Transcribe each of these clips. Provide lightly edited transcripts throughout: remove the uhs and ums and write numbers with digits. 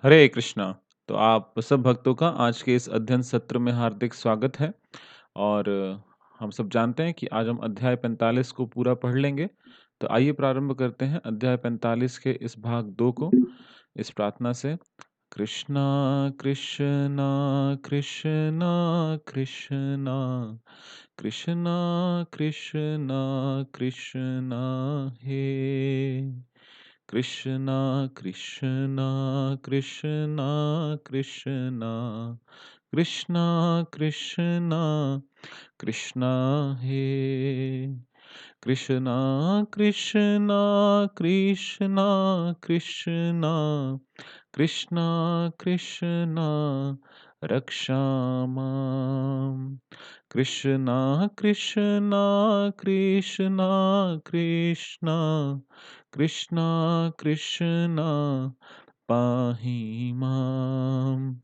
हरे कृष्णा। तो आप सब भक्तों का आज के इस अध्ययन सत्र में हार्दिक स्वागत है और हम सब जानते हैं कि आज हम अध्याय 45 को पूरा पढ़ लेंगे। तो आइए प्रारंभ करते हैं अध्याय 45 के इस भाग 2 को इस प्रार्थना से। कृष्णा कृष्णा कृष्णा कृष्णा कृष्णा कृष्णा कृष्णा हे कृष्णा कृष्णा कृष्णा कृष्णा कृष्णा कृष्णा कृष्णा हे कृष्णा कृष्णा कृष्णा कृष्णा कृष्णा कृष्णा रक्षामाम् कृष्णा कृष्णा कृष्णा कृष्णा कृष्णा कृष्णा पाहि माम्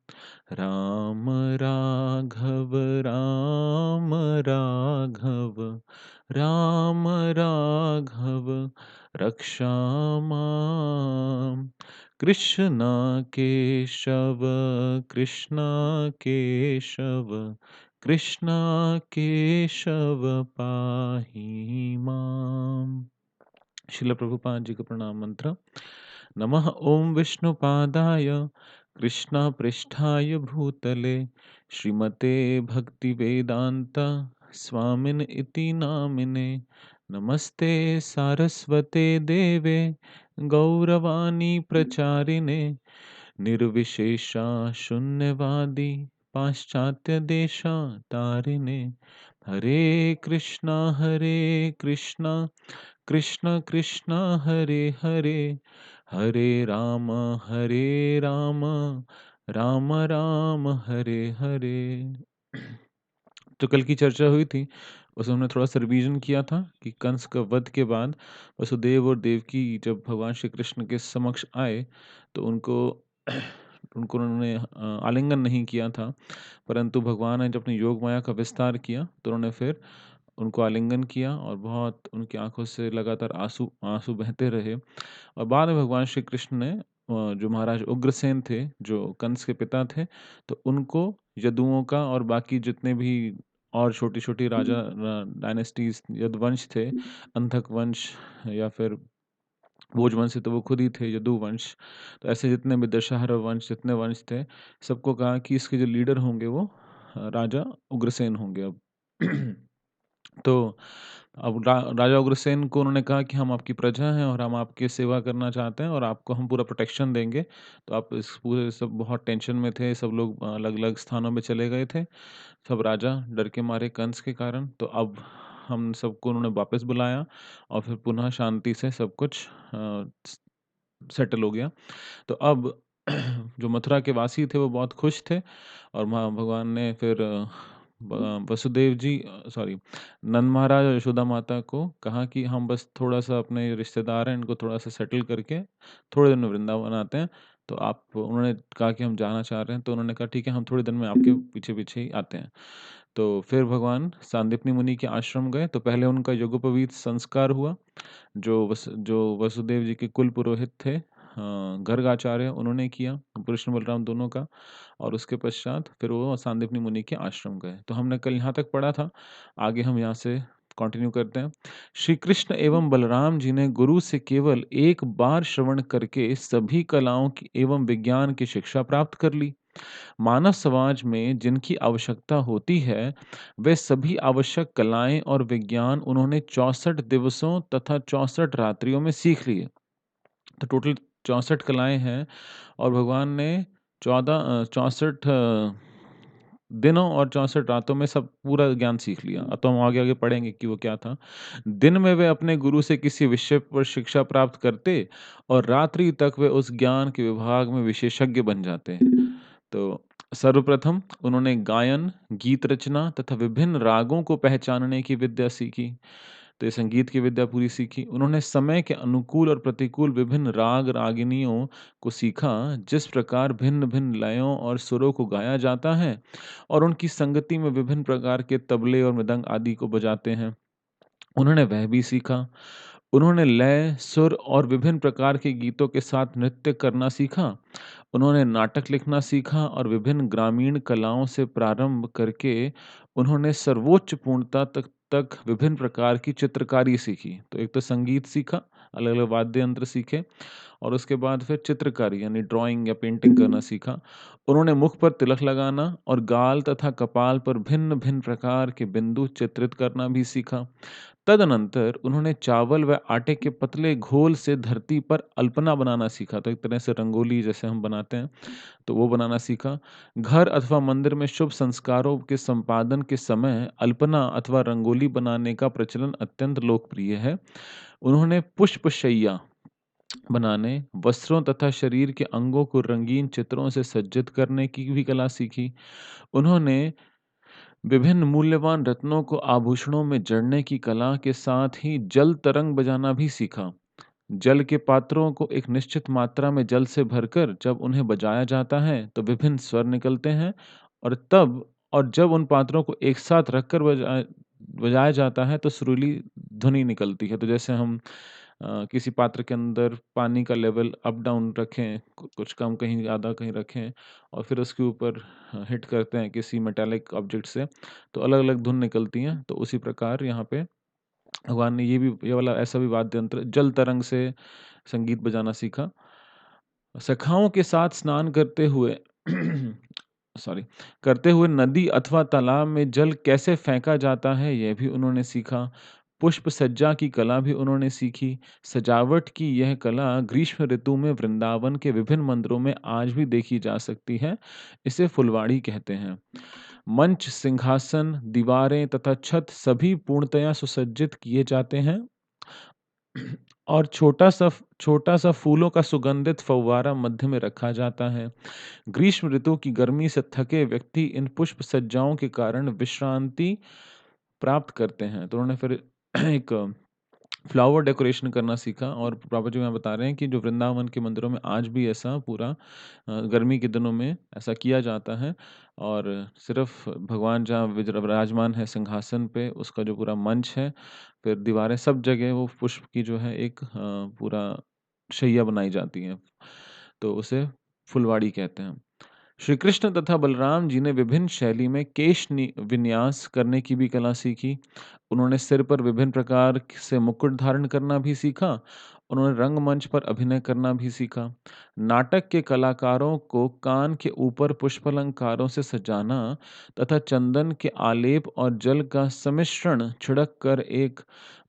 राम राघव राम राघव राम राघव रक्षामाम् कृष्ण केशव कृष्ण केशव कृष्ण केशव पाहि माम्। शिल प्रभुपाद जी का प्रणाम मंत्र। नमः ओम विष्णुपादाय कृष्ण पृष्ठाय भूतले श्रीमते भक्ति वेदांत स्वामिन इति नामिने नमस्ते सारस्वते देवे गौरवाणी प्रचारिणे निर्विशेषा शून्यवादी पाश्चात्य देशा तारिणे हरे कृष्णा कृष्ण कृष्ण हरे हरे हरे राम राम राम हरे हरे। तो कल की चर्चा हुई थी, उसमें हमने थोड़ा-सा रिवीजन किया था कि कंस का वध के बाद वसुदेव और देवकी जब भगवान श्री कृष्ण के समक्ष आए, तो उनको उनको उन्होंने आलिंगन नहीं किया था, परंतु भगवान ने जब अपनी योग माया का विस्तार किया, तो उन्होंने फिर उनको आलिंगन किया और बहुत उनकी आँखों से लगातार आँसू आँसू बहते रहे और बाद में भगवान श्री कृष्ण ने जो महाराज उग्रसेन थे, जो कंस के पिता थे, तो उनको यदुओं का और बाकी जितने भी और छोटी-छोटी राजा डायनेस्टीज़ यदुवंश थे, अंधक वंश या फिर भोज वंश से तो वो खुद ही थे, यदुवंश। तो ऐसे जितने भी दशहरा वंश जितने वंश थे, सबको कहा कि इसके जो लीडर होंगे वो राजा उग्रसेन होंगे अब। तो अब राजा उग्रसेन को उन्होंने कहा कि हम आपकी प्रजा हैं और हम आपकी सेवा करना चाहते हैं और आपको हम पूरा प्रोटेक्शन देंगे। तो आप इस पूरे सब बहुत टेंशन में थे, सब लोग अलग-अलग स्थानों में चले गए थे। सब राजा डर के मारे कंस के कारण। तो अब हम सबको उन्होंने वापस बुलाया और फिर पुनः शांति से सब कुछ सेटल हो गया। तो अब जो मथुरा के वासी थे वो बहुत खुश थे और भगवान ने फिर वसुदेव जी सॉरी नंद महाराज और यशोदा माता को कहा कि हम बस थोड़ा-सा अपने रिश्तेदार हैं इनको थोड़ा-सा सेटल करके थोड़े दिन में वृंदावन आते हैं। तो आप उन्होंने कहा कि हम जाना चाह रहे हैं तो उन्होंने कहा ठीक है हम थोड़े दिन में आपके पीछे-पीछे ही आते हैं। तो फिर भगवान सांदीपनि मुनि के आश्रम गए तो पहले उनका यज्ञोपवीत संस्कार हुआ। जो वसुदेव जी के कुल पुरोहित थे गर्गाचार्य उन्होंने किया, कृष्ण बलराम दोनों का और उसके पश्चात फिर वो सांदीपनि मुनि के आश्रम गए। तो हमने कल यहाँ तक पढ़ा था, आगे हम यहाँ से कंटिन्यू करते हैं। श्री कृष्ण एवं बलराम जी ने गुरु से केवल एक बार श्रवण करके सभी कलाओं की एवं विज्ञान की शिक्षा प्राप्त कर ली। मानव समाज में जिनकी आवश्यकता होती है, वे सभी आवश्यक कलाएँ और विज्ञान उन्होंने 64 दिवसों तथा 64 रात्रियों में सीख लिए। तो टोटल 64 कलाएँ हैं और भगवान ने 64 दिनों और 64 रातों में सब पूरा ज्ञान सीख लिया। अब तो हम आगे-आगे पढ़ेंगे कि वो क्या था। दिन में वे अपने गुरु से किसी विषय पर शिक्षा प्राप्त करते और रात्रि तक वे उस ज्ञान के विभाग में विशेषज्ञ बन जाते। तो सर्वप्रथम उन्होंने गायन, गीत रचना तथा विभिन्न रागों को पहचानने की विद्या सीखी। तो ये संगीत की विद्या पूरी सीखी। उन्होंने समय के अनुकूल और प्रतिकूल विभिन्न राग रागिनियों को सीखा, जिस प्रकार भिन्न-भिन्न लयों और सुरों को गाया जाता है और उनकी संगति में विभिन्न प्रकार के तबले और मृदंग आदि को बजाते हैं। उन्होंने वह भी सीखा। उन्होंने लय, सुर और विभिन्न प्रकार के गीतों के साथ नृत्य करना सीखा। उन्होंने नाटक लिखना सीखा और विभिन्न ग्रामीण कलाओं से प्रारंभ करके उन्होंने सर्वोच्च पूर्णता तक विभिन्न प्रकार की चित्रकारी सीखी। तो एक तो संगीत सीखा, अलग-अलग वाद्य यंत्र सीखे और उसके बाद फिर चित्रकारी यानी ड्राइंग या पेंटिंग करना सीखा। उन्होंने मुख पर तिलक लगाना और गाल तथा कपाल पर भिन्न-भिन्न प्रकार के बिंदु चित्रित करना भी सीखा। तदनंतर उन्होंने चावल व आटे के पतले घोल से धरती पर अल्पना बनाना सीखा। तो एक तरह से रंगोली जैसे हम बनाते हैं, तो वो बनाना सीखा। घर अथवा मंदिर में शुभ संस्कारों के संपादन के समय अल्पना अथवा रंगोली बनाने का प्रचलन अत्यंत लोकप्रिय है। उन्होंने पुष्पशैया बनाने, वस्त्रों तथा शरीर के अंगों को रंगीन चित्रों से सज्जित करने की भी कला सीखी। उन्होंने विभिन्न मूल्यवान रत्नों को आभूषणों में जड़ने की कला के साथ ही जल तरंग बजाना भी सीखा। जल के पात्रों को एक निश्चित मात्रा में जल से भरकर जब उन्हें बजाया जाता है, तो विभिन्न स्वर निकलते हैं और तब और जब उन पात्रों को एक साथ रखकर बजाया जाता है, तो सुरीली ध्वनि निकलती है। तो जैसे हम किसी पात्र के अंदर पानी का लेवल अप डाउन रखें, कुछ कम कहीं ज़्यादा कहीं रखें और फिर उसके ऊपर हिट करते हैं किसी मेटालिक ऑब्जेक्ट से, तो अलग-अलग धुन निकलती हैं। तो उसी प्रकार यहाँ पे भगवान ने ये वाला ऐसा भी वाद्य यंत्र जल तरंग से संगीत बजाना सीखा। सखाओं के साथ स्नान करते हुए सॉरी करते हुए नदी अथवा तालाब में जल कैसे फेंका जाता है, यह भी उन्होंने सीखा। पुष्प सज्जा की कला भी उन्होंने सीखी। सजावट की यह कला ग्रीष्म ऋतु में वृंदावन के विभिन्न मंदिरों में आज भी देखी जा सकती है। इसे फुलवाड़ी कहते हैं। मंच, सिंहासन, दीवारें तथा छत सभी पूर्णतया सुसज्जित किए जाते हैं और छोटा-सा फूलों का सुगंधित फव्वारा मध्य में रखा जाता है। ग्रीष्म ऋतु की गर्मी से थके व्यक्ति इन पुष्प सज्जाओं के कारण विश्रांति प्राप्त करते हैं। तो उन्होंने फिर एक फ्लावर डेकोरेशन करना सीखा और बाबा जी वहाँ बता रहे हैं कि जो वृंदावन के मंदिरों में आज भी ऐसा पूरा गर्मी के दिनों में ऐसा किया जाता है और सिर्फ भगवान जहाँ विराजमान है सिंहासन पे उसका जो पूरा मंच है, फिर दीवारें सब जगह वो पुष्प की जो है एक पूरा शैया बनाई जाती है। तो उसे फुलवाड़ी कहते हैं। श्री कृष्ण तथा बलराम जी ने विभिन्न शैली में विन्यास करने की भी कला सीखी। उन्होंने सिर पर विभिन्न प्रकार से मुकुट धारण करना भी सीखा। उन्होंने रंगमंच पर अभिनय करना भी सीखा। नाटक के कलाकारों को कान के ऊपर पुष्पालंकारों से सजाना तथा चंदन के आलेप और जल का सम्मिश्रण छिड़क कर एक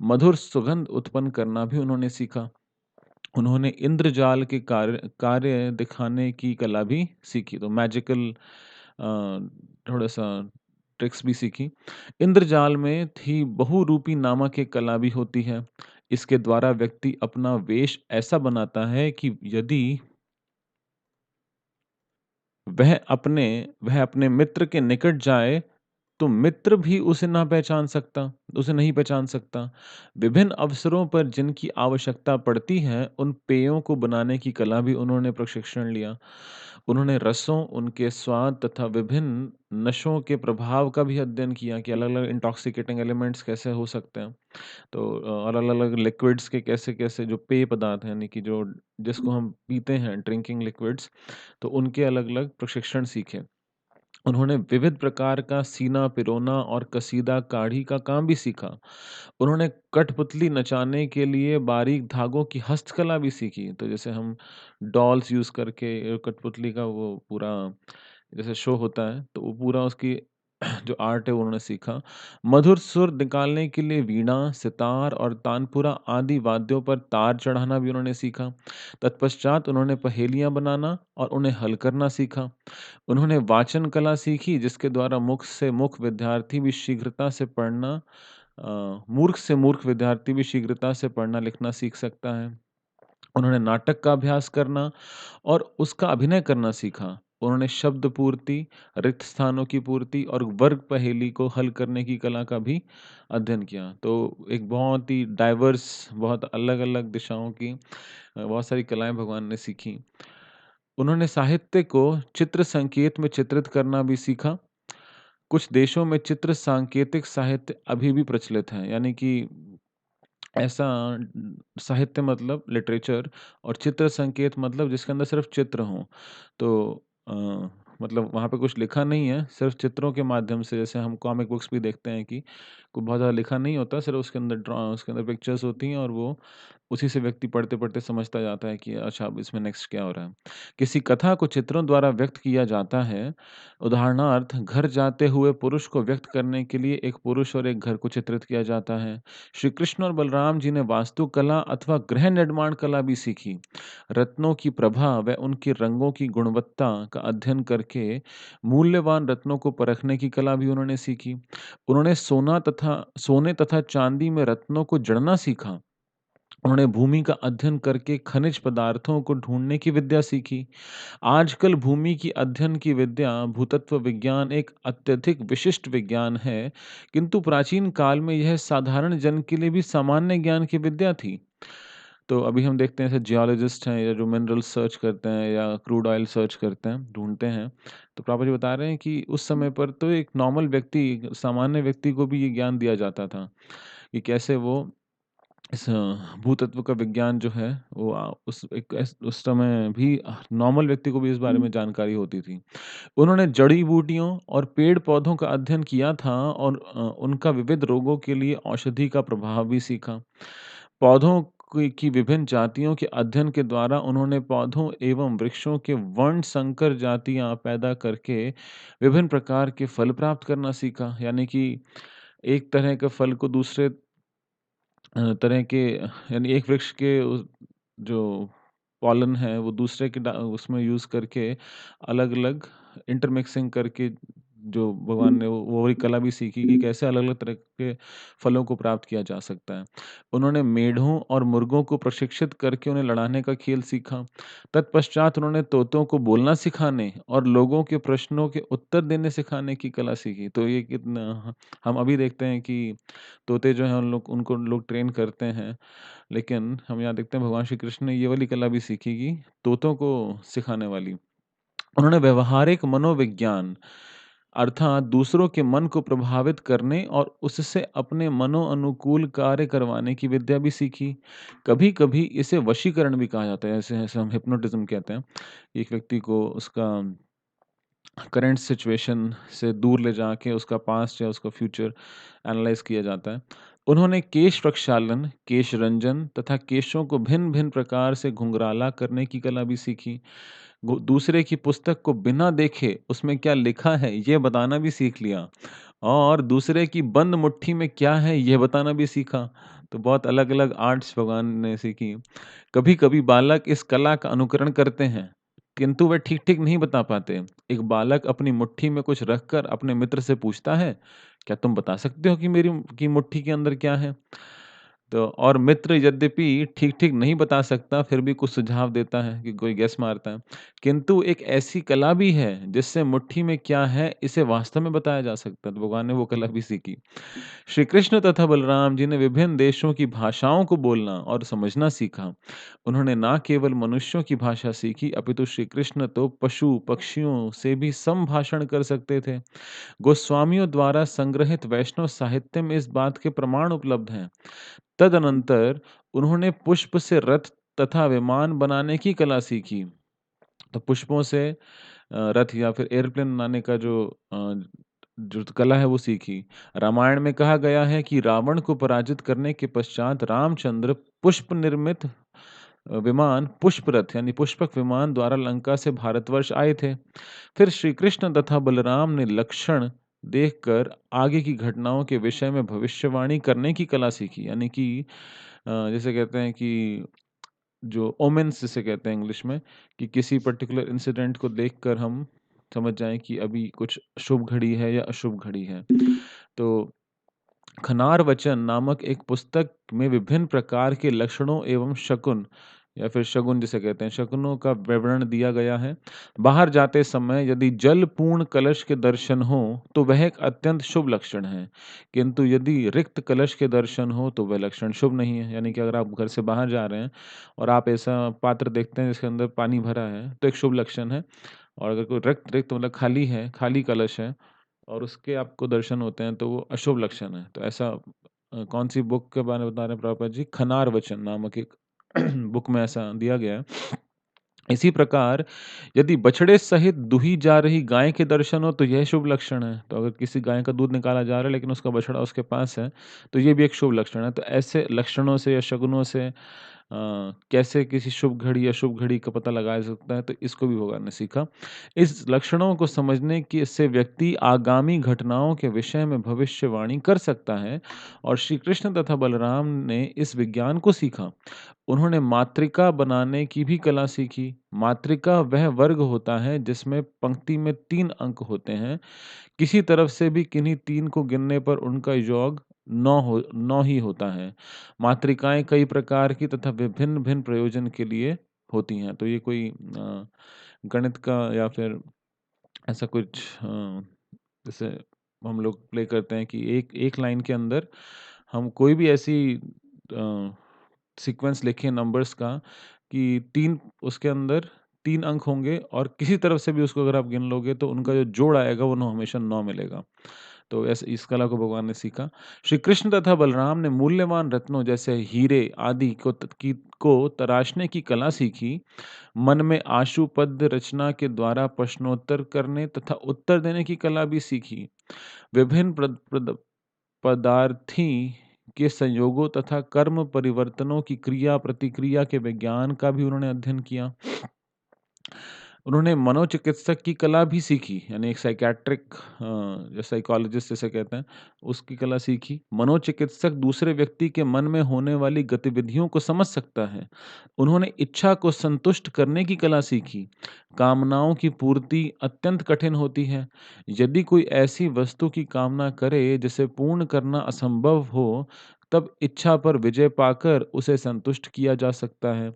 मधुर सुगंध उत्पन्न करना भी उन्होंने सीखा। उन्होंने इंद्रजाल के कार्य कार्य दिखाने की कला भी सीखी, तो मैजिकल थोड़ा-सा ट्रिक्स भी सीखी। इंद्रजाल में थी बहुरूपी नामक एक कला भी होती है। इसके द्वारा व्यक्ति अपना वेश ऐसा बनाता है कि यदि वह अपने मित्र के निकट जाए, तो मित्र भी उसे नहीं पहचान सकता। विभिन्न अवसरों पर जिनकी आवश्यकता पड़ती है, उन पेयों को बनाने की कला भी उन्होंने प्रशिक्षण लिया। उन्होंने रसों, उनके स्वाद तथा विभिन्न नशों के प्रभाव का भी अध्ययन किया कि अलग-अलग इंटॉक्सिकेटिंग एलिमेंट्स कैसे हो सकते हैं। तो और अलग-अलग लिक्विड्स के कैसे-कैसे जो पेय पदार्थ हैं, यानी कि जो जिसको हम पीते हैं, ड्रिंकिंग लिक्विड्स, तो उनके अलग-अलग प्रशिक्षण सीखे। उन्होंने विविध प्रकार का सीना पिरोना और कसीदा काढ़ी का काम भी सीखा। उन्होंने कठपुतली नचाने के लिए बारीक धागों की हस्तकला भी सीखी। तो जैसे हम डॉल्स यूज़ करके कठपुतली का वो पूरा जैसे शो होता है, तो वो पूरा उसकी जो आर्ट है वो उन्होंने सीखा। मधुर सुर निकालने के लिए वीणा, सितार और तानपुरा आदि वाद्यों पर तार चढ़ाना भी उन्होंने सीखा। तत्पश्चात उन्होंने पहेलियाँ बनाना और उन्हें हल करना सीखा। उन्होंने वाचन कला सीखी जिसके द्वारा मुख से मूर्ख विद्यार्थी भी शीघ्रता से पढ़ना लिखना सीख सकता है। उन्होंने नाटक का अभ्यास करना और उसका अभिनय करना सीखा। उन्होंने शब्द पूर्ति, रिक्त स्थानों की पूर्ति और वर्ग पहेली को हल करने की कला का भी अध्ययन किया। तो एक बहुत ही डाइवर्स, बहुत अलग-अलग दिशाओं की बहुत सारी कलाएँ भगवान ने सीखी। उन्होंने साहित्य को चित्र संकेत में चित्रित करना भी सीखा। कुछ देशों में चित्र सांकेतिक साहित्य अभी भी प्रचलित है, यानी कि ऐसा साहित्य मतलब लिटरेचर और चित्र संकेत मतलब जिसके अंदर सिर्फ़ चित्र हों। तो अ, मतलब वहाँ पे कुछ लिखा नहीं है, सिर्फ़ चित्रों के माध्यम से जैसे हम कॉमिक बुक्स भी देखते हैं कि कोई बहुत ज़्यादा लिखा नहीं होता, सिर्फ़ उसके अंदर पिक्चर्स होती हैं और वो उसी से व्यक्ति पढ़ते-पढ़ते समझता जाता है कि अच्छा अब इसमें नेक्स्ट क्या हो रहा है। किसी कथा को चित्रों द्वारा व्यक्त किया जाता है। उदाहरणार्थ घर जाते हुए पुरुष को व्यक्त करने के लिए एक पुरुष और एक घर को चित्रित किया जाता है। श्री कृष्ण और बलराम जी ने वास्तुकला अथवा गृह निर्माण कला भी सीखी। रत्नों की प्रभा व उनके रंगों की गुणवत्ता का अध्ययन करके मूल्यवान रत्नों को परखने की कला भी उन्होंने सीखी। उन्होंने सोने तथा चांदी में रत्नों को जड़ना सीखा। उन्होंने भूमि का अध्ययन करके खनिज पदार्थों को ढूंढने की विद्या सीखी। आजकल भूमि की अध्ययन की विद्या भूतत्व विज्ञान एक अत्यधिक विशिष्ट विज्ञान है, किंतु प्राचीन काल में यह साधारण जन के लिए भी सामान्य ज्ञान की विद्या थी। तो अभी हम देखते हैं ऐसे जियोलॉजिस्ट हैं या जो मिनरल सर्च करते हैं या क्रूड ऑयल सर्च करते हैं, ढूँढते हैं। तो पापा जी बता रहे हैं कि उस समय पर तो एक नॉर्मल व्यक्ति, सामान्य व्यक्ति को भी ये ज्ञान दिया जाता था, कि कैसे वो इस भूतत्व का विज्ञान जो है वो उस समय भी नॉर्मल व्यक्ति को भी इस बारे में जानकारी होती थी। उन्होंने जड़ी-बूटियों और पेड़-पौधों का अध्ययन किया था और उनका विविध रोगों के लिए औषधि का प्रभाव भी सीखा। पौधों की विभिन्न जातियों के अध्ययन के द्वारा उन्होंने पौधों एवं वृक्षों के वर्ण संकर जातियाँ पैदा करके विभिन्न प्रकार के फल प्राप्त करना सीखा। यानी कि एक तरह के फल को दूसरे तरह के यानी एक वृक्ष के जो पॉलन है वो दूसरे के उसमें यूज़ करके अलग-अलग इंटरमिक्सिंग करके जो भगवान ने वो वाली कला भी सीखी कि कैसे अलग-अलग तरह के फलों को प्राप्त किया जा सकता है। उन्होंने मेढ़ों और मुर्गों को प्रशिक्षित करके उन्हें लड़ाने का खेल सीखा। तत्पश्चात उन्होंने तोतों को बोलना सिखाने और लोगों के प्रश्नों के उत्तर देने सिखाने की कला सीखी। तो ये कितना हम अभी देखते हैं कि तोते जो हैं उनको लोग ट्रेन करते हैं, लेकिन हम यहाँ देखते हैं भगवान श्री कृष्ण ने ये वाली कला भी सीखी कि तोतों को सिखाने वाली। उन्होंने व्यावहारिक मनोविज्ञान अर्थात दूसरों के मन को प्रभावित करने और उससे अपने मनोअनुकूल कार्य करवाने की विद्या भी सीखी। कभी-कभी इसे वशीकरण भी कहा जाता है, ऐसे हम हिप्नोटिज़्म कहते हैं। एक व्यक्ति को उसका करंट सिचुएशन से दूर ले जाके उसका पास्ट या उसका फ्यूचर एनालाइज़ किया जाता है। उन्होंने केश प्रक्षालन, केश रंजन तथा केशों को भिन्न-भिन्न प्रकार से घुंघराला करने की कला भी सीखी। दूसरे की पुस्तक को बिना देखे उसमें क्या लिखा है ये बताना भी सीख लिया और दूसरे की बंद मुट्ठी में क्या है ये बताना भी सीखा। तो बहुत अलग-अलग आर्ट्स भगवान ने सीखी। कभी-कभी बालक इस कला का अनुकरण करते हैं, किंतु वे ठीक-ठीक नहीं बता पाते। एक बालक अपनी मुट्ठी में कुछ रखकर अपने मित्र से पूछता है, "क्या तुम बता सकते हो कि मेरी की मुट्ठी के अंदर क्या है?" तो और मित्र यद्यपि ठीक-ठीक नहीं बता सकता, फिर भी कुछ सुझाव देता है कि कोई गेस मारता है। किंतु एक ऐसी कला भी है, जिससे मुट्ठी में क्या है, इसे वास्तव में बताया जा सकता है। तो भगवान ने वो कला भी सीखी। श्री कृष्ण तथा बलराम जी ने विभिन्न देशों की भाषाओं को बोलना और समझना सीखा। उन्होंने ना केवल मनुष्यों की भाषा सीखी, अपितु श्री कृष्ण तो पशु-पक्षियों से भी संभाषण कर सकते थे। गोस्वामियों द्वारा संग्रहित वैष्णव साहित्य में इस बात के प्रमाण उपलब्ध हैं। तदनंतर उन्होंने पुष्प से रथ तथा विमान बनाने की कला सीखी। तो पुष्पों से रथ या फिर एयरप्लेन बनाने का जो कला है वो सीखी। रामायण में कहा गया है कि रावण को पराजित करने के पश्चात रामचंद्र पुष्प निर्मित विमान पुष्परथ यानी पुष्पक विमान द्वारा लंका से भारतवर्ष आए थे। फिर श्री कृष्ण तथा बलराम ने लक्षण देखकर आगे की घटनाओं के विषय में भविष्यवाणी करने की कला सीखी। यानी कि जैसे कहते हैं कि जो ओमेन्स जिसे कहते हैं इंग्लिश में कि किसी पर्टिकुलर इंसिडेंट को देखकर हम समझ जाएँ कि अभी कुछ शुभ घड़ी है या अशुभ घड़ी है। तो खनार वचन नामक एक पुस्तक में विभिन्न प्रकार के लक्षणों एवं शकुन या फिर शगुन जिसे कहते हैं, शकुनों का विवरण दिया गया है। बाहर जाते समय यदि जल पूर्ण कलश के दर्शन हो, तो वह एक अत्यंत शुभ लक्षण है। किंतु यदि रिक्त कलश के दर्शन हो, तो वह लक्षण शुभ नहीं है। यानी कि अगर आप घर से बाहर जा रहे हैं और आप ऐसा पात्र देखते हैं जिसके अंदर पानी भरा है, तो एक शुभ लक्षण है। और अगर कोई रिक्त रिक्त मतलब खाली है, खाली कलश है और उसके आपको दर्शन होते हैं, तो वो अशुभ लक्षण है। तो ऐसा कौन-सी बुक के बारे में बता रहे हैं प्रभुपाद जी? खनार वचन नामक एक बुक में ऐसा दिया गया है। इसी प्रकार यदि बछड़े सहित दुही जा रही गाय के दर्शन हो तो यह शुभ लक्षण है। तो अगर किसी गाय का दूध निकाला जा रहा है लेकिन उसका बछड़ा उसके पास है, तो ये भी एक शुभ लक्षण है। तो ऐसे लक्षणों से या शकुनों से कैसे किसी शुभ घड़ी या शुभ घड़ी का पता लगाया जा सकता है, तो इसको भी भगवान ने सीखा। इस लक्षणों को समझने की से व्यक्ति आगामी घटनाओं के विषय में भविष्यवाणी कर सकता है और श्री कृष्ण तथा बलराम ने इस विज्ञान को सीखा। उन्होंने मातृका बनाने की भी कला सीखी। मातृका वह वर्ग होता है जिसमें पंक्ति में 3 अंक होते हैं। किसी तरफ से भी किन्हीं 3 को गिनने पर उनका योग 9 ही होता है। मातृकाएँ कई प्रकार की तथा विभिन्न-भिन्न प्रयोजन के लिए होती हैं। तो ये कोई गणित का या फिर ऐसा कुछ जैसे हम लोग प्ले करते हैं कि एक एक लाइन के अंदर हम कोई भी ऐसी सीक्वेंस लिखें नंबर्स का कि 3 उसके अंदर 3 अंक होंगे और किसी तरफ से भी उसको अगर आप गिन लोगे तो उनका जो जोड़ आएगा वो नो हमेशा 9 मिलेगा। तो ऐसे इस कला को भगवान ने सीखा। श्री कृष्ण तथा बलराम ने मूल्यवान रत्नों जैसे हीरे आदि को तराशने की कला सीखी। मन में आशुपद रचना के द्वारा प्रश्नोत्तर करने तथा उत्तर देने की कला भी सीखी। विभिन्न पदार्थी के संयोगों तथा कर्म परिवर्तनों की क्रिया प्रतिक्रिया के विज्ञान का भी उन्होंने अध्ययन किया। उन्होंने मनोचिकित्सक की कला भी सीखी, यानी एक साइकियाट्रिक जो साइकोलॉजिस्ट जिसे कहते हैं, उसकी कला सीखी। मनोचिकित्सक दूसरे व्यक्ति के मन में होने वाली गतिविधियों को समझ सकता है। उन्होंने इच्छा को संतुष्ट करने की कला सीखी। कामनाओं की पूर्ति अत्यंत कठिन होती है। यदि कोई ऐसी वस्तु की कामना करे जिसे पूर्ण करना असंभव हो, तब इच्छा पर विजय पाकर उसे संतुष्ट किया जा सकता है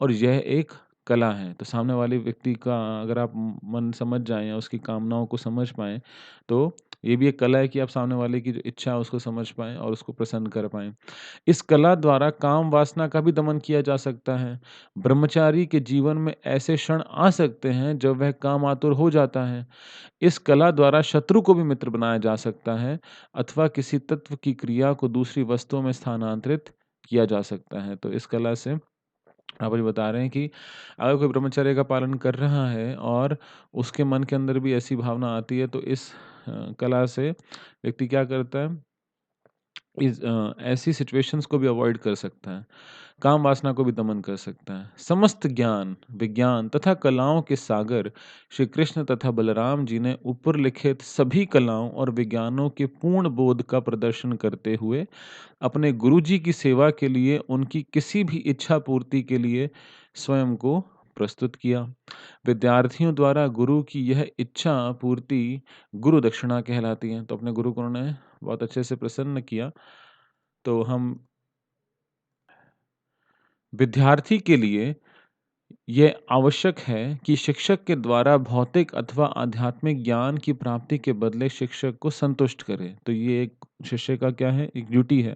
और यह एक कला है। तो सामने वाले व्यक्ति का अगर आप मन समझ जाएँ या उसकी कामनाओं को समझ पाएँ, तो ये भी एक कला है कि आप सामने वाले की जो इच्छा है उसको समझ पाएँ और उसको प्रसन्न कर पाएँ। इस कला द्वारा काम वासना का भी दमन किया जा सकता है। ब्रह्मचारी के जीवन में ऐसे क्षण आ सकते हैं जब वह कामातुर हो जाता है। इस कला द्वारा शत्रु को भी मित्र बनाया जा सकता है अथवा किसी तत्व की क्रिया को दूसरी वस्तुओं में स्थानांतरित किया जा सकता है। तो इस कला से आप ये बता रहे हैं कि अगर कोई ब्रह्मचर्य का पालन कर रहा है और उसके मन के अंदर भी ऐसी भावना आती है, तो इस कला से व्यक्ति क्या करता है, ऐसी सिचुएशंस को भी अवॉइड कर सकता है। काम वासना को भी दमन कर सकता है। समस्त ज्ञान, विज्ञान तथा कलाओं के सागर श्री कृष्ण तथा बलराम जी ने ऊपर लिखित सभी कलाओं और विज्ञानों के पूर्ण बोध का प्रदर्शन करते हुए अपने गुरुजी की सेवा के लिए उनकी किसी भी इच्छा पूर्ति के लिए स्वयं को प्रस्तुत किया। विद्यार्थियों द्वारा गुरु की यह इच्छा पूर्ति गुरु दक्षिणा कहलाती है। तो अपने गुरु को उन्होंने बहुत अच्छे से प्रसन्न किया। तो हम विद्यार्थी के लिए ये आवश्यक है कि शिक्षक के द्वारा भौतिक अथवा आध्यात्मिक ज्ञान की प्राप्ति के बदले शिक्षक को संतुष्ट करे। तो ये एक शिष्य का क्या है, एक ड्यूटी है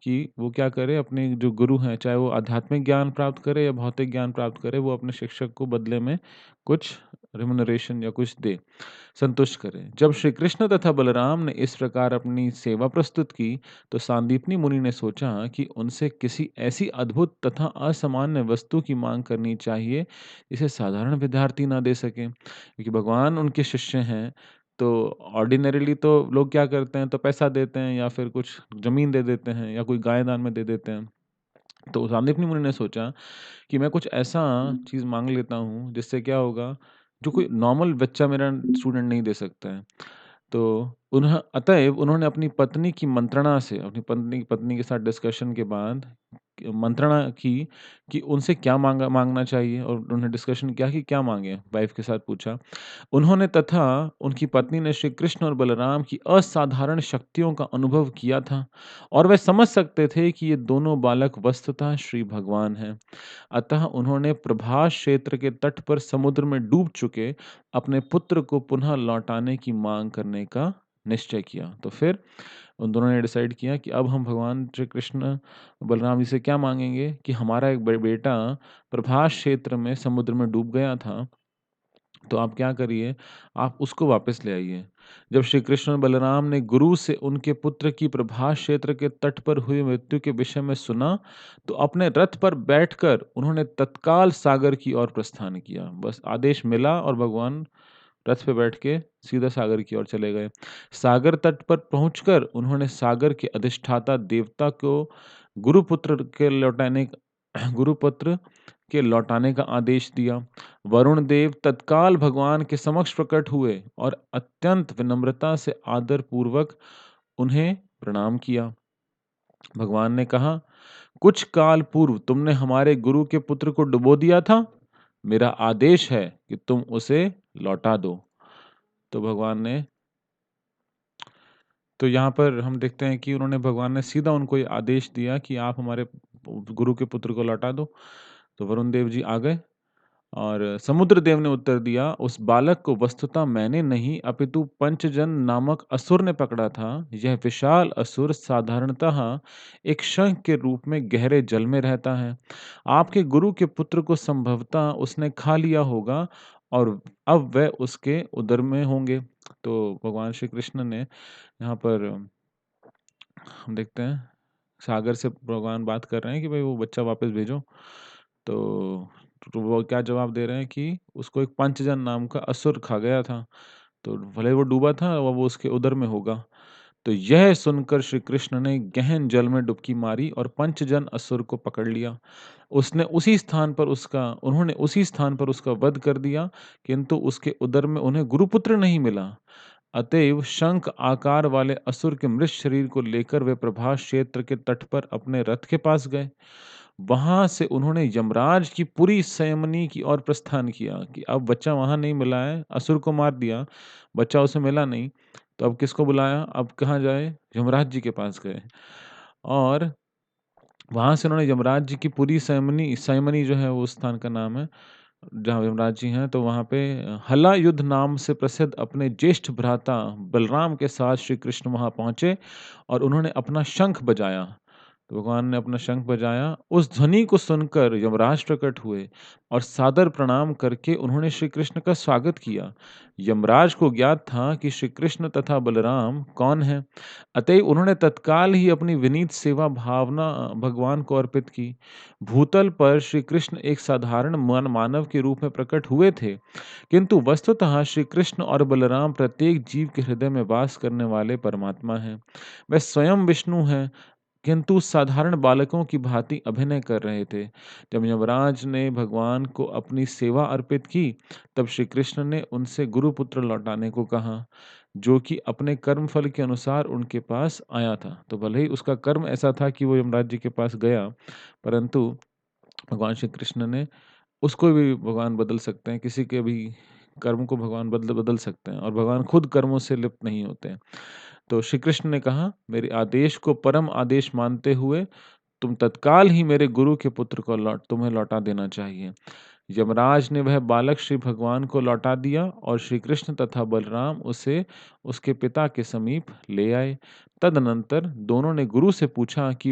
कि वो क्या करे, अपने जो गुरु हैं, चाहे वो आध्यात्मिक ज्ञान प्राप्त करे या भौतिक ज्ञान प्राप्त करे, वो अपने शिक्षक को बदले में कुछ रिम्यूनरेशन या कुछ दे, संतुष्ट करे। जब श्री कृष्ण तथा बलराम ने इस प्रकार अपनी सेवा प्रस्तुत की, तो सांदीपनी मुनि ने सोचा कि उनसे किसी ऐसी अद्भुत तथा असामान्य वस्तु की मांग करनी चाहिए, जिसे साधारण विद्यार्थी ना दे सकें। क्योंकि भगवान उनके शिष्य हैं, तो ऑर्डिनरीली तो लोग क्या करते हैं, तो पैसा देते हैं या फिर कुछ ज़मीन दे देते हैं या कोई गाय दान में दे देते हैं। तो सांदीपनी मुनि ने सोचा कि मैं कुछ ऐसा चीज़ माँग लेता हूँ, जिससे क्या होगा, जो कोई नॉर्मल बच्चा मेरा स्टूडेंट नहीं दे सकता है। तो अतएव उन्होंने अपनी पत्नी की मंत्रणा से, अपनी पत्नी पत्नी के साथ डिस्कशन के बाद मंत्रणा की कि उनसे क्या माँगना चाहिए, और उन्होंने डिस्कशन किया कि क्या माँगे, वाइफ़ के साथ पूछा। उन्होंने तथा उनकी पत्नी ने श्री कृष्ण और बलराम की असाधारण शक्तियों का अनुभव किया था और वे समझ सकते थे कि ये दोनों बालक वस्तुतः श्री भगवान हैं। अतः उन्होंने प्रभास क्षेत्र के तट पर समुद्र में डूब चुके अपने पुत्र को पुनः लौटाने की मांग करने का निश्चय किया। तो फिर उन दोनों ने डिसाइड किया कि अब हम भगवान श्री कृष्ण बलराम जी से क्या मांगेंगे कि हमारा एक बेटा प्रभास क्षेत्र में समुद्र में डूब गया था, तो आप क्या करिए, आप उसको वापस ले आइए। जब श्री कृष्ण और बलराम ने गुरु से उनके पुत्र की प्रभास क्षेत्र के तट पर हुई मृत्यु के विषय में सुना, तो अपने रथ पर बैठकर उन्होंने तत्काल सागर की ओर प्रस्थान किया। बस आदेश मिला और भगवान रथ पे बैठ के सीधा सागर की ओर चले गए। सागर तट पर पहुंचकर उन्होंने सागर के अधिष्ठाता देवता को गुरुपुत्र के लौटाने गुरुपुत्र के लौटाने का आदेश दिया। वरुण देव तत्काल भगवान के समक्ष प्रकट हुए और अत्यंत विनम्रता से आदर पूर्वक उन्हें प्रणाम किया। भगवान ने कहा, कुछ काल पूर्व तुमने हमारे गुरु के पुत्र को डुबो दिया था। मेरा आदेश है कि तुम उसे लौटा दो। तो भगवान ने तो यहाँ पर हम देखते हैं कि उन्होंने भगवान ने सीधा उनको ये आदेश दिया कि आप हमारे गुरु के पुत्र को लौटा दो। तो वरुण देव जी आ गए और समुद्र देव ने उत्तर दिया, उस बालक को वस्तुतः मैंने नहीं अपितु पंचजन नामक असुर ने पकड़ा था। यह विशाल असुर साधारणतः एक शंख के रूप में गहरे जल में रहता है। आपके गुरु के पुत्र को संभवतः उसने खा लिया होगा और अब वह उसके उदर में होंगे। तो भगवान श्री कृष्ण ने यहाँ पर हम देखते हैं सागर से भगवान बात कर रहे हैं कि भाई वो बच्चा वापस भेजो। तो तो वो क्या जवाब दे रहे हैं कि उसको एक पंचजन नाम का असुर खा गया था। तो भले वो डूबा था और वो उसके उदर में होगा। तो यह सुनकर श्री कृष्ण ने गहन जल में डुबकी मारी और पंचजन असुर को पकड़ लिया। उन्होंने उसी स्थान पर उसका वध कर दिया, किंतु उसके उदर में उन्हें गुरुपुत्र नहीं मिला। अतएव शंख आकार वाले असुर के मृत शरीर को लेकर वे प्रभास क्षेत्र के तट पर अपने रथ के पास गए। वहां से उन्होंने यमराज की पूरी संयमनी की ओर प्रस्थान किया कि अब बच्चा वहां नहीं मिला है, असुर को मार दिया, बच्चा उसे मिला नहीं, तो अब किसको बुलाया, अब कहाँ जाए, यमराज जी के पास गए। और वहां से उन्होंने यमराज जी की पूरी संयमनी संयमनी जो है वो उस स्थान का नाम है जहाँ यमराज जी हैं, तो वहाँ पे हला युद्ध नाम से प्रसिद्ध अपने ज्येष्ठ भ्राता बलराम के साथ श्री कृष्ण वहाँ पहुँचे और उन्होंने अपना शंख बजाया। तो भगवान ने अपना शंख बजाया, उस ध्वनि को सुनकर यमराज प्रकट हुए और सादर प्रणाम करके उन्होंने श्री कृष्ण का स्वागत किया। यमराज को ज्ञात था कि श्री कृष्ण तथा बलराम कौन है, अतएव उन्होंने तत्काल ही अपनी विनीत सेवा भावना भगवान को अर्पित की। भूतल पर श्री कृष्ण एक साधारण मानव के रूप में प्रकट हुए थे, किंतु वस्तुतः श्री कृष्ण और बलराम प्रत्येक जीव के हृदय में वास करने वाले परमात्मा हैं। वे स्वयं विष्णु हैं, किंतु साधारण बालकों की भांति अभिनय कर रहे थे। जब यमराज ने भगवान को अपनी सेवा अर्पित की, तब श्री कृष्ण ने उनसे गुरुपुत्र लौटाने को कहा, जो कि अपने कर्म फल के अनुसार उनके पास आया था। तो भले ही उसका कर्म ऐसा था कि वो यमराज जी के पास गया, परंतु भगवान श्री कृष्ण ने उसको भी भगवान बदल सकते हैं, किसी के भी कर्म को भगवान बदल बदल सकते हैं और भगवान खुद कर्मों से लिप्त नहीं होते हैं। तो श्री कृष्ण ने कहा, मेरे आदेश को परम आदेश मानते हुए तुम तत्काल ही मेरे गुरु के पुत्र को तुम्हें लौटा देना चाहिए। यमराज ने वह बालक श्री भगवान को लौटा दिया और श्री कृष्ण तथा बलराम उसे उसके पिता के समीप ले आए। तदनंतर दोनों ने गुरु से पूछा कि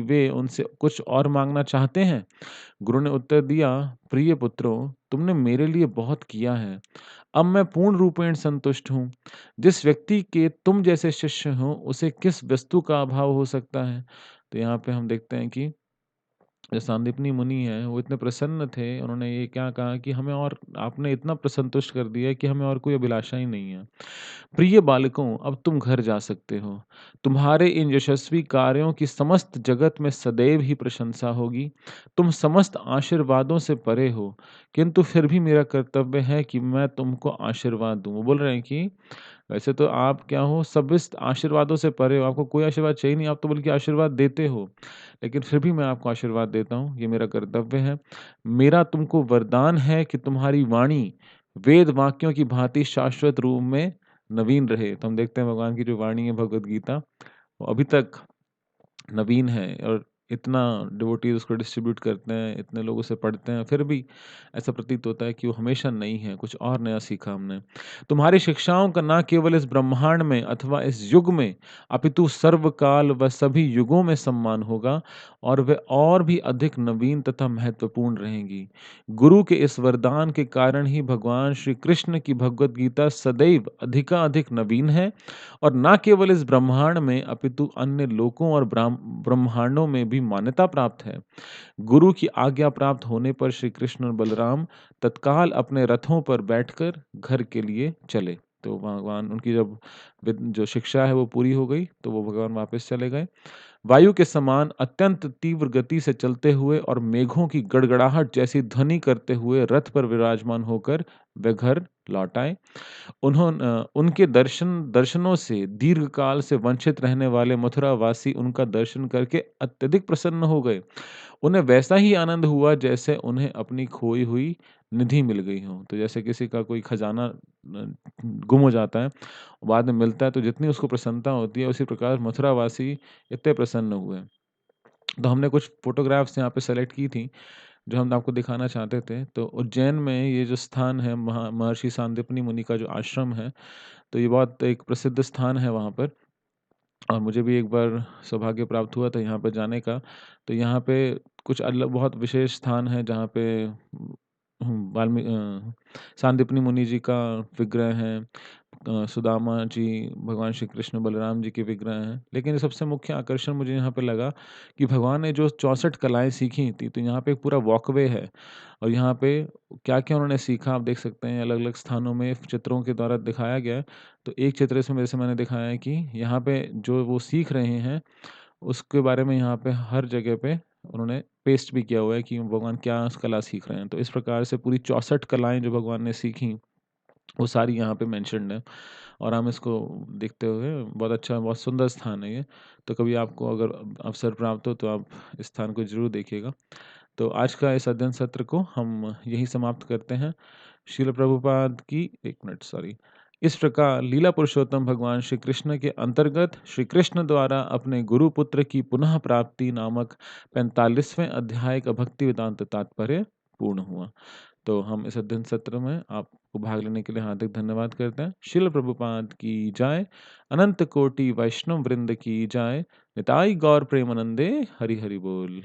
वे उनसे कुछ और मांगना चाहते हैं। गुरु ने उत्तर दिया, प्रिय पुत्रों, तुमने मेरे लिए बहुत किया है। अब मैं पूर्ण रूपेण संतुष्ट हूँ। जिस व्यक्ति के तुम जैसे शिष्य हो, उसे किस वस्तु का अभाव हो सकता है? तो यहाँ पे हम देखते हैं कि जो सांदीपनी मुनि हैं, वो इतने प्रसन्न थे, उन्होंने ये क्या कहा कि हमें और आपने इतना संतुष्ट कर दिया है कि हमें और कोई अभिलाषा ही नहीं है। प्रिय बालकों, अब तुम घर जा सकते हो। तुम्हारे इन यशस्वी कार्यों की समस्त जगत में सदैव ही प्रशंसा होगी। तुम समस्त आशीर्वादों से परे हो, किंतु फिर भी मेरा कर्तव्य है कि मैं तुमको आशीर्वाद दूँ। वो बोल रहे हैं कि वैसे तो आप क्या हो, सबिस्त आशीर्वादों से परे हो, आपको कोई आशीर्वाद चाहिए नहीं, आप तो बल्कि आशीर्वाद देते हो। लेकिन फिर भी मैं आपको आशीर्वाद देता हूँ, ये मेरा कर्तव्य है। मेरा तुमको वरदान है कि तुम्हारी वाणी वेद वाक्यों की भांति शाश्वत रूप में नवीन रहे। तो हम देखते हैं भगवान की जो वाणी है भगवद गीता, वो अभी तक नवीन है और इतना डिवोटीज़ उसको डिस्ट्रीब्यूट करते हैं, इतने लोग उसे पढ़ते हैं, फिर भी ऐसा प्रतीत होता है कि वो हमेशा नई है, कुछ और नया सीखा हमने। तुम्हारी शिक्षाओं का ना केवल इस ब्रह्मांड में अथवा इस युग में, अपितु सर्वकाल व सभी युगों में सम्मान होगा और वे और भी अधिक नवीन तथा महत्वपूर्ण रहेंगी। गुरु के इस वरदान के कारण ही भगवान श्री कृष्ण की भगवत गीता सदैव अधिकाधिक नवीन है और न केवल इस ब्रह्मांड में अपितु अन्य लोकों और ब्रह्मांडों में भी मान्यता प्राप्त है। गुरु की आज्ञा प्राप्त होने पर श्री कृष्ण और बलराम तत्काल अपने रथों पर बैठकर घर के लिए चले। तो भगवान उनकी जब जो शिक्षा है वो पूरी हो गई तो वो भगवान वापस चले गए। वायु के समान अत्यंत तीव्र गति से चलते हुए और मेघों की गड़गड़ाहट जैसी ध्वनि करते हुए रथ पर विराजमान होकर वे घर लौट आए। उनके दर्शनों से दीर्घकाल से वंचित रहने वाले मथुरावासी उनका दर्शन करके अत्यधिक प्रसन्न हो गए। उन्हें वैसा ही आनंद हुआ जैसे उन्हें अपनी खोई हुई निधि मिल गई हो। तो जैसे किसी का कोई खजाना गुम हो जाता है, बाद में मिलता है तो जितनी उसको प्रसन्नता होती है उसी प्रकार मथुरावासी इतने प्रसन्न हुए। तो हमने कुछ फ़ोटोग्राफ्स यहाँ पे सेलेक्ट की थी, जो हम आपको दिखाना चाहते थे। तो उज्जैन में ये जो स्थान है महर्षि सांदीपनि मुनि का जो आश्रम है, तो ये बहुत एक प्रसिद्ध स्थान है वहाँ पर। और मुझे भी एक बार सौभाग्य प्राप्त हुआ था यहाँ पे जाने का। तो यहाँ पे कुछ अलग बहुत विशेष स्थान है जहाँ पे सांदीपनि मुनि जी का विग्रह है। सुदामा जी, भगवान श्री कृष्ण, बलराम जी के विग्रह हैं। लेकिन सबसे मुख्य आकर्षण मुझे यहाँ पे लगा कि भगवान ने जो 64 कलाएँ सीखी थी, तो यहाँ पे एक पूरा वॉकवे है और यहाँ पे क्या-क्या उन्होंने सीखा आप देख सकते हैं अलग-अलग स्थानों में चित्रों के द्वारा दिखाया गया है। तो एक चित्र इसमें जैसे मैंने दिखाया है कि यहाँ पे जो वो सीख रहे हैं, उसके बारे में यहाँ पे हर जगह पे उन्होंने पेस्ट भी किया हुआ है कि भगवान क्या कला सीख रहे हैं। तो इस प्रकार से पूरी 64 कलाएँ जो भगवान ने सीखी, वो सारी यहाँ पे मेंशन्ड है और हम इसको देखते हुए बहुत अच्छा, बहुत सुंदर स्थान है ये। तो कभी आपको अगर अवसर प्राप्त हो तो आप इस स्थान को ज़रूर देखिएगा। तो आज का इस अध्ययन सत्र को हम यहीं समाप्त करते हैं। श्रील प्रभुपाद की 1 मिनट सॉरी। इस प्रकार लीला पुरुषोत्तम भगवान श्री कृष्ण के अंतर्गत श्री कृष्ण द्वारा अपने गुरु पुत्र की पुनः प्राप्ति नामक 45वें अध्याय का भक्ति वेदांत तात्पर्य पूर्ण हुआ। तो हम इस अध्ययन सत्र में आपको भाग लेने के लिए हार्दिक धन्यवाद करते हैं। श्रील प्रभुपाद की जय, अनंत कोटि वैष्णव वृंद की जय, निताई गौर प्रेमानंदे, हरि हरि बोल।